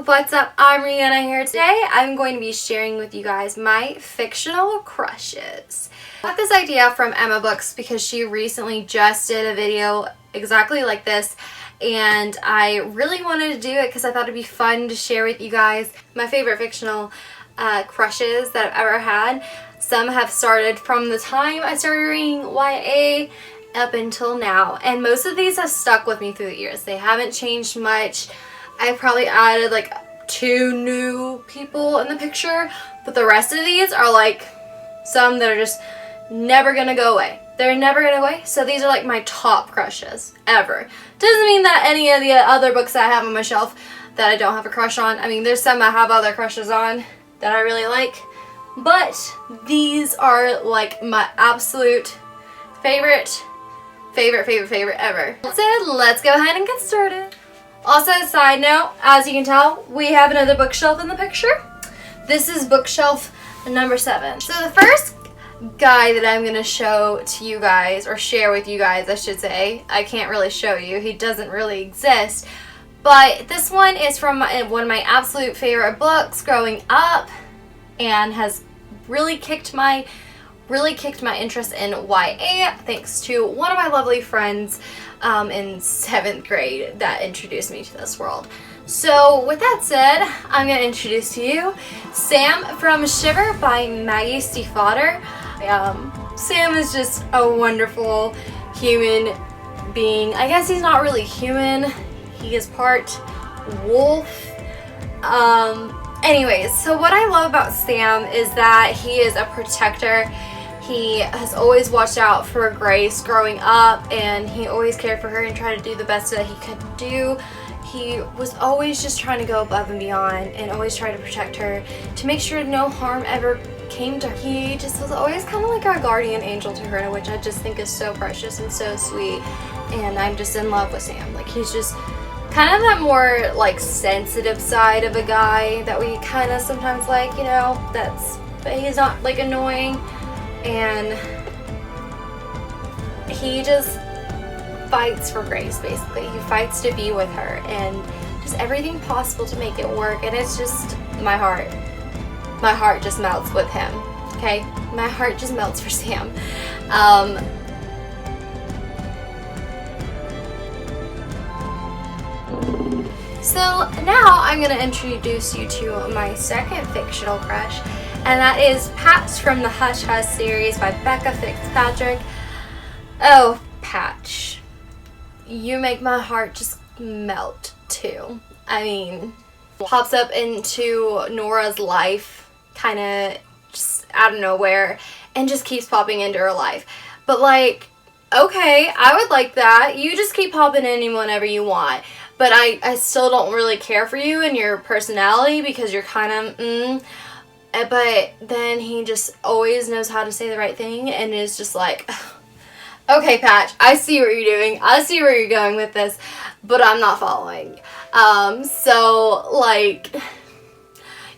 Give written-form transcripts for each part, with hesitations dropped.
What's up? I'm Rhiana here. Today I'm going to be sharing with you guys my fictional crushes. I got this idea from Emma Books because she recently just did a video exactly like this, and I really wanted to do it because I thought it'd be fun to share with you guys my favorite fictional crushes that I've ever had. Some have started from the time I started reading YA up until now, and most of these have stuck with me through the years. They haven't changed much. I probably added like 2 new people in the picture, but the rest of these are like some that are just never gonna go away. They're never gonna go away, so these are like my top crushes ever. Doesn't mean that any of the other books that I have on my shelf that I don't have a crush on. I mean, there's some I have other crushes on that I really like, but these are like my absolute favorite ever. So let's go ahead and get started. Also, side note, as you can tell, we have another bookshelf in the picture. This is bookshelf number 7. So the first guy that I'm going to show to you guys, or share with you guys, I should say, I can't really show you, he doesn't really exist, but this one is from one of my absolute favorite books growing up, and has really kicked my interest in YA thanks to one of my lovely friends in 7th grade that introduced me to this world. So with that said, I'm going to introduce to you Sam from Shiver by Maggie Stiefvater. Sam is just a wonderful human being. I guess he's not really human. He is part wolf. Anyways, so what I love about Sam is that he is a protector. He has always watched out for Grace growing up, and he always cared for her and tried to do the best that he could do. He was always just trying to go above and beyond and always try to protect her to make sure no harm ever came to her. He just was always kind of like our guardian angel to her, which I just think is so precious and so sweet, and I'm just in love with Sam. Like, he's just kind of that more like sensitive side of a guy that we kind of sometimes like, you know, but he's not like annoying. And he just fights for Grace, basically. He fights to be with her and just everything possible to make it work. And it's just, my heart just melts with him, okay? My heart just melts for Sam. So now I'm going to introduce you to my second fictional crush, and that is Patch from the Hush Hush series by Becca Fitzpatrick. Oh, Patch. You make my heart just melt too. I mean, pops up into Nora's life kind of just out of nowhere and just keeps popping into her life. But like, okay, I would like that. You just keep popping in whenever you want. But I still don't really care for you and your personality because you're kind of, but then he just always knows how to say the right thing and is just like, okay, Patch, I see what you're doing. I see where you're going with this, but I'm not following. So, like,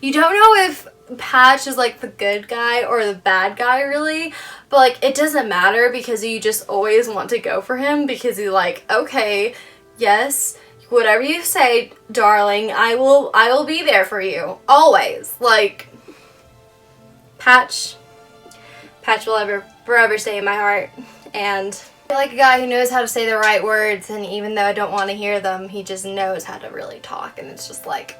you don't know if Patch is, like, the good guy or the bad guy, really, but, like, it doesn't matter because you just always want to go for him because you're like, okay, yes, whatever you say, darling, I will be there for you, always. Like, Patch will forever stay in my heart, and I like a guy who knows how to say the right words, and even though I don't want to hear them, he just knows how to really talk, and it's just like,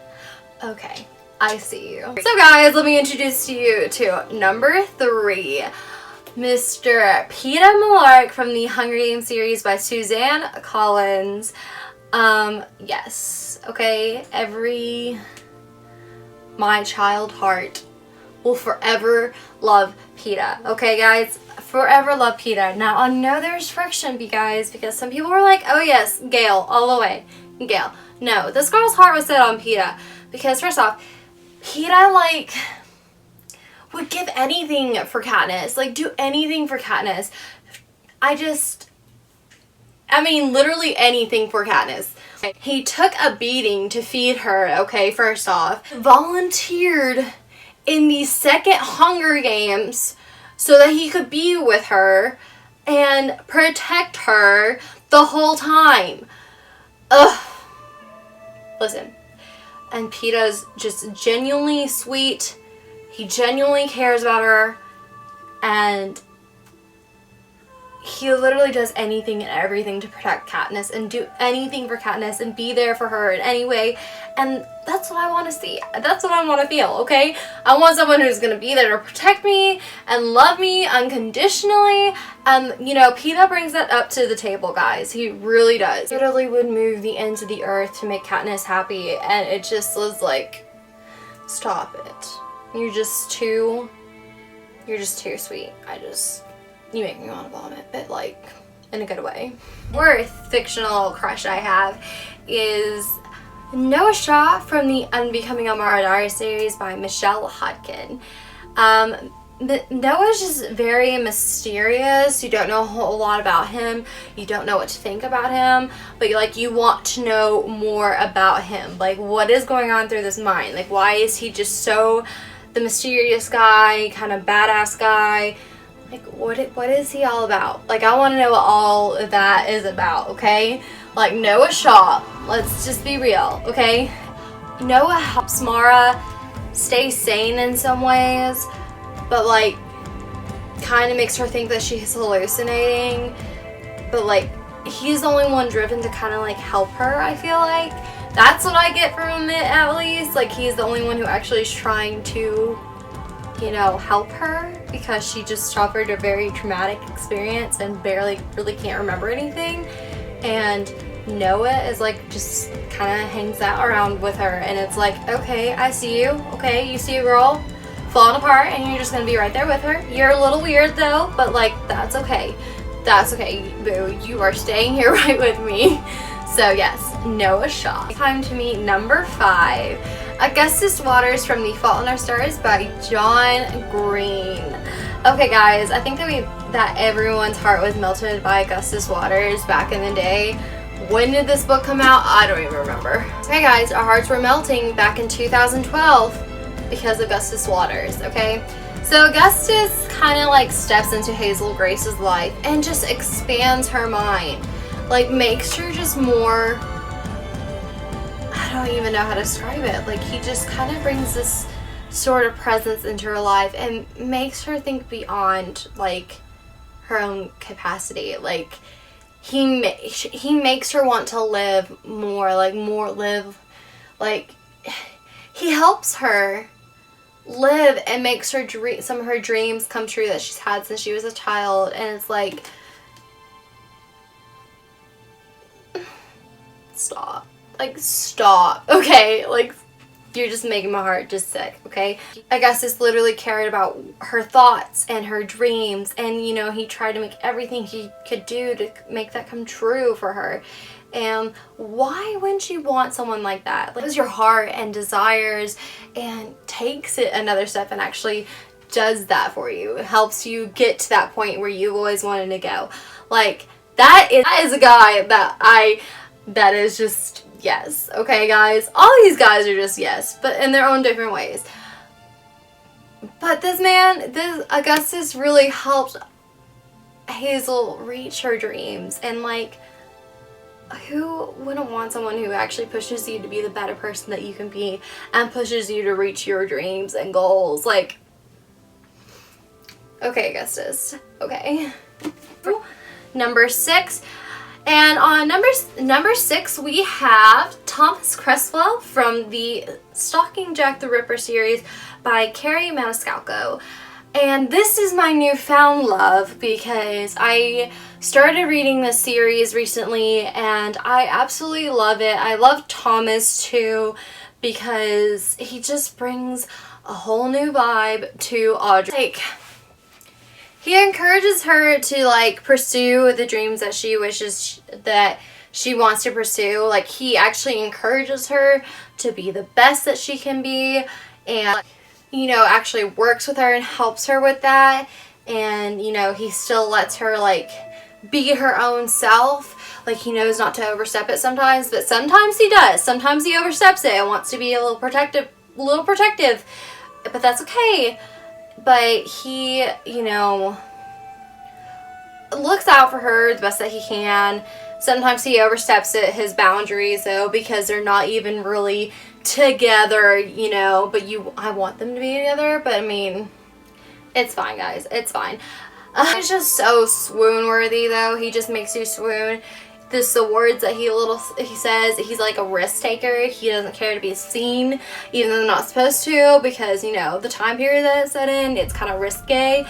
okay, I see you. So guys, let me introduce you to number 3, Mr. Peeta Mellark from the Hunger Games series by Suzanne Collins. Yes, okay, my child heart will forever love Peeta. Okay, guys? Forever love Peeta. Now, I know there's friction, you guys, because some people were like, oh yes, Gale, all the way. Gale. No, this girl's heart was set on Peeta. Because, first off, Peeta, like, would give anything for Katniss. Like, do anything for Katniss. I mean, literally anything for Katniss. He took a beating to feed her, okay, first off. Volunteered in the second Hunger Games so that he could be with her and protect her the whole time. Ugh. Listen, and Peeta's just genuinely sweet. He genuinely cares about her, and he literally does anything and everything to protect Katniss and do anything for Katniss and be there for her in any way. And that's what I want to see. That's what I want to feel, okay? I want someone who's going to be there to protect me and love me unconditionally. And, you know, Peeta brings that up to the table, guys. He really does. He literally would move the ends of the earth to make Katniss happy. And it just was like, stop it. You're just too sweet. You make me want to vomit, but like in a good way. Fourth fictional crush I have is Noah Shaw from the Unbecoming Amara Diaries series by Michelle Hodkin. Noah's just very mysterious. You don't know a whole lot about him. You don't know what to think about him, but you want to know more about him. Like, what is going on through this mind? Like, why is he just so the mysterious guy, kind of badass guy? Like, what is he all about? Like, I want to know what all of that is about, okay? Like, Noah Shaw, let's just be real, okay? Noah helps Mara stay sane in some ways, but, like, kind of makes her think that she's hallucinating. But, like, he's the only one driven to kind of, like, help her, I feel like. That's what I get from it, at least. Like, he's the only one who actually is trying to, you know, help her, because she just suffered a very traumatic experience and barely really can't remember anything. And Noah is like, just kind of hangs out around with her, and it's like, okay, I see you. Okay, you see a girl falling apart and you're just gonna be right there with her. You're a little weird though, but like, that's okay. That's okay, boo. You are staying here right with me. So yes, Noah Shaw. Time to meet number 5. Augustus Waters from The Fault in Our Stars by John Green. Okay guys, I think that everyone's heart was melted by Augustus Waters back in the day. When did this book come out? I don't even remember. Okay guys, our hearts were melting back in 2012 because of Augustus Waters, okay? So Augustus kind of like steps into Hazel Grace's life and just expands her mind. Like, makes her just more, I don't even know how to describe it. Like, he just kind of brings this sort of presence into her life and makes her think beyond, like, her own capacity. Like, he makes her want to live more, like, he helps her live and makes her some of her dreams come true that she's had since she was a child. And it's like, stop. Like, stop. Okay? Like, you're just making my heart just sick, okay? Augustus literally cared about her thoughts and her dreams, and, you know, he tried to make everything he could do to make that come true for her. And why wouldn't you want someone like that? Like, your heart and desires and takes it another step and actually does that for you. It helps you get to that point where you always wanted to go. Like, that is a guy that is just yes. Okay, guys? All these guys are just yes, but in their own different ways. But this Augustus really helped Hazel reach her dreams. And, like, who wouldn't want someone who actually pushes you to be the better person that you can be and pushes you to reach your dreams and goals? Like, okay, Augustus. Okay. Number 6. And on number 6, we have Thomas Cresswell from the Stalking Jack the Ripper series by Carrie Maniscalco. And this is my newfound love because I started reading this series recently and I absolutely love it. I love Thomas too because he just brings a whole new vibe to Audrey. Like, he encourages her to, like, pursue the dreams that she wishes that she wants to pursue. Like, he actually encourages her to be the best that she can be and, you know, actually works with her and helps her with that. And, you know, he still lets her, like, be her own self. Like, he knows not to overstep it sometimes, but sometimes he does. Sometimes he oversteps it and wants to be a little protective, but that's okay. But he, you know, looks out for her the best that he can. Sometimes he oversteps his boundaries, though, because they're not even really together, you know, but I want them to be together, but I mean, it's fine, guys, it's fine. He's just so swoon worthy though. He just makes you swoon. The words that he says, he's like a risk taker. He doesn't care to be seen, even though they're not supposed to, because, you know, the time period that it's set in, it's kind of risque.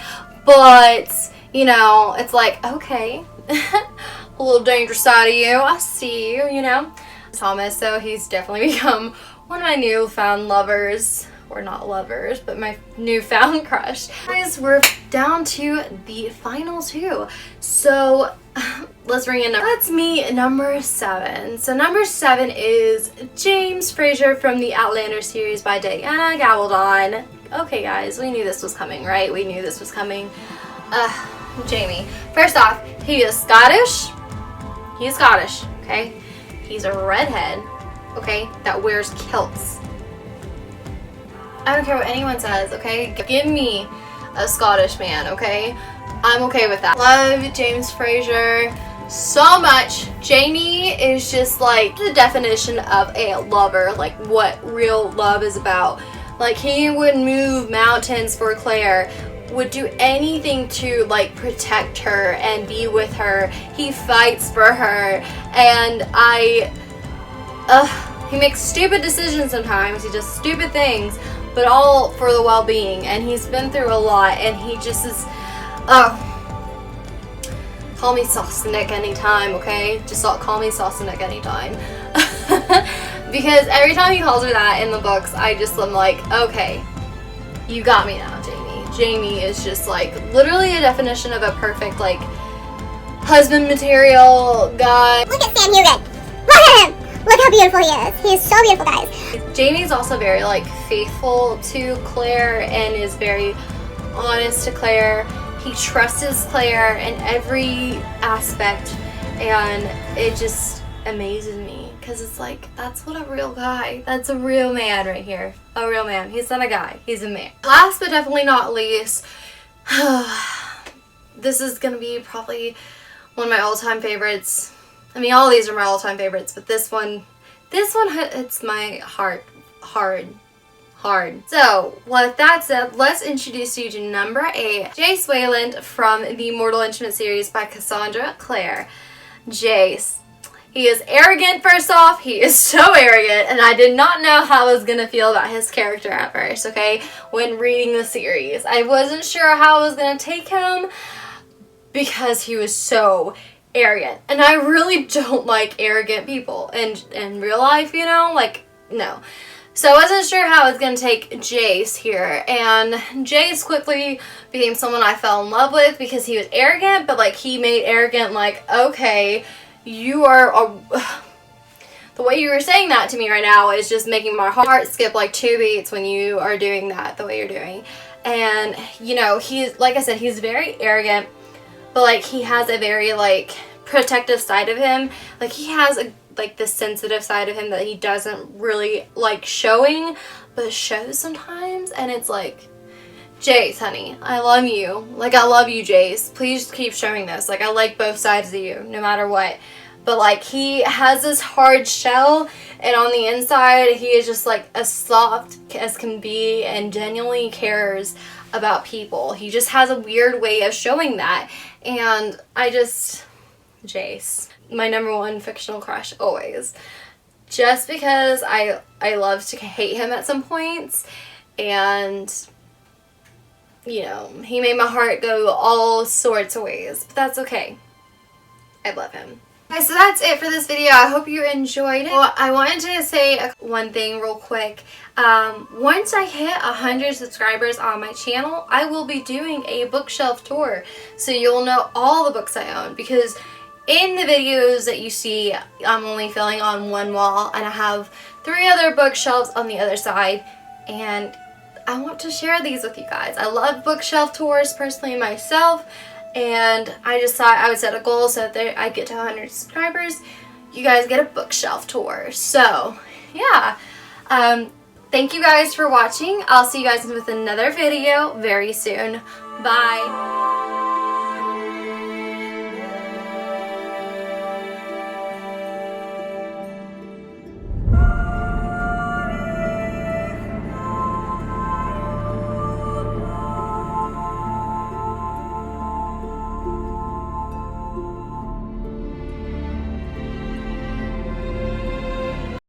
But, you know, it's like, okay, a little dangerous side of you. I see you, you know. Thomas, so he's definitely become one of my newfound lovers. Or not lovers, but my newfound crush. Guys, we're down to the final two. So let's bring in that's me, number 7. So number 7 is James Fraser from the Outlander series by Diana Gabaldon. Okay guys, we knew this was coming, right? We knew this was coming. Jamie. First off, he is Scottish. He is Scottish, okay? He's a redhead, okay, that wears kilts. I don't care what anyone says, okay? Give me a Scottish man, okay? I'm okay with that. Love James Fraser so much. Jamie is just like the definition of a lover, like what real love is about. Like, he would move mountains for Claire, would do anything to like protect her and be with her. He fights for her, and he makes stupid decisions sometimes. He does stupid things, but all for the well-being, and he's been through a lot, and he just is, call me Sauce-Nick anytime, okay? Just call me Sauce-Nick anytime. Because every time he calls me that in the books, I'm like, okay, you got me now, Jamie. Jamie is just like, literally a definition of a perfect, like, husband material guy. Look at Sam Hewitt. Look at him. Look how beautiful he is. He is so beautiful, guys. Jamie's also very, like, faithful to Claire and is very honest to Claire. He trusts Claire in every aspect, and it just amazes me because it's like, that's what a real guy, that's a real man right here. A real man. He's not a guy, he's a man. Last but definitely not least, this is gonna be probably one of my all-time favorites. I mean, all these are my all-time favorites, but this one hits my heart hard. So, with that said, let's introduce you to number 8, Jace Wayland from the Mortal Instruments series by Cassandra Clare. Jace. He is arrogant, first off. He is so arrogant, and I did not know how I was going to feel about his character at first, okay, when reading the series. I wasn't sure how I was going to take him because he was so arrogant, and I really don't like arrogant people in real life, you know, like, no. So I wasn't sure how I was going to take Jace here, and Jace quickly became someone I fell in love with because he was arrogant, but like, he made arrogant like, okay, you are the way you were saying that to me right now is just making my heart skip like 2 beats when you are doing that the way you're doing. And you know, he's, like I said, he's very arrogant, but like, he has a very like protective side of him. Like, he has a like the sensitive side of him that he doesn't really like showing, but shows sometimes, and it's like, Jace, honey, I love you. Like, I love you, Jace. Please keep showing this. Like, I like both sides of you, no matter what. But like, he has this hard shell, and on the inside, he is just like as soft as can be and genuinely cares about people. He just has a weird way of showing that, and Jace, my number 1 fictional crush always. Just because I love to hate him at some points, and you know, he made my heart go all sorts of ways, but that's okay. I love him. Okay, so that's it for this video. I hope you enjoyed it. Well, I wanted to say one thing real quick. Once I hit 100 subscribers on my channel, I will be doing a bookshelf tour, so you'll know all the books I own, because in the videos that you see, I'm only filling on one wall, and I have 3 other bookshelves on the other side, and I want to share these with you guys. I love bookshelf tours personally myself, and I just thought I would set a goal so that I get to 100 subscribers, you guys get a bookshelf tour. So, yeah. Thank you guys for watching. I'll see you guys with another video very soon. Bye.